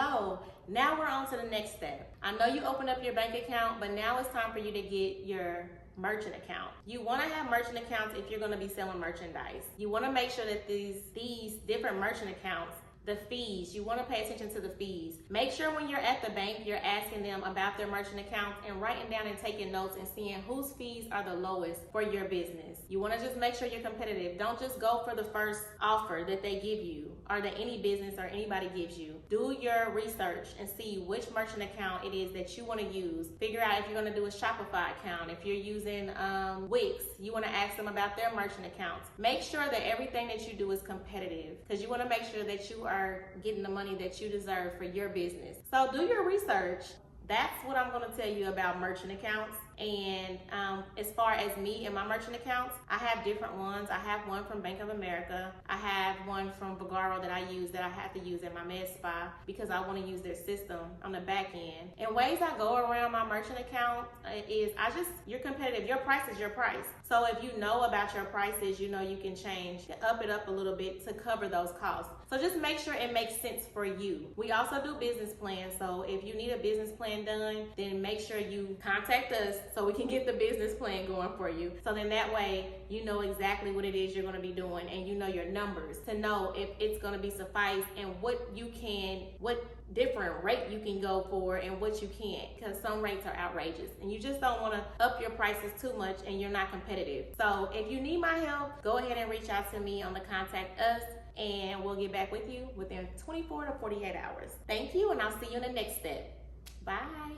Hello. Now we're on to the next step. I know you opened up your bank account, but now it's time for you to get your merchant account. You want to have merchant accounts if you're going to be selling merchandise. You want to make sure that these different merchant accounts, the fees, you want to pay attention to the fees. Make sure when you're at the bank, you're asking them about their merchant accounts and writing down and taking notes and seeing whose fees are the lowest for your business. You want to just make sure you're competitive. Don't just go for the first offer that they give you or that any business or anybody gives you. Do your research and see which merchant account it is that you want to use. Figure out if you're going to do a Shopify account. If you're using Wix, you want to ask them about their merchant accounts. Make sure that everything that you do is competitive because you want to make sure that you are getting the money that you deserve for your business. So do your research. That's what I'm going to tell you about merchant accounts. And as far as me and my merchant accounts, I have different ones. I have one from Bank of America. I have one from Vagaro that I use that I have to use at my med spa because I want to use their system on the back end. And ways I go around my merchant account is you're competitive. Your price is your price. So if you know about your prices, you know you can up it up a little bit to cover those costs. So just make sure it makes sense for you. We also do business plans. So if you need a business plan done, then make sure you contact us so we can get the business plan going for you. So then that way you know exactly what it is you're going to be doing and you know your numbers to know if it's going to be suffice and what different rate you can go for and what you can't, because some rates are outrageous and you just don't want to up your prices too much and you're not competitive. So if you need my help, go ahead and reach out to me on the contact us and we'll get back with you within 24 to 48 hours. Thank you, and I'll see you in the next step. Bye.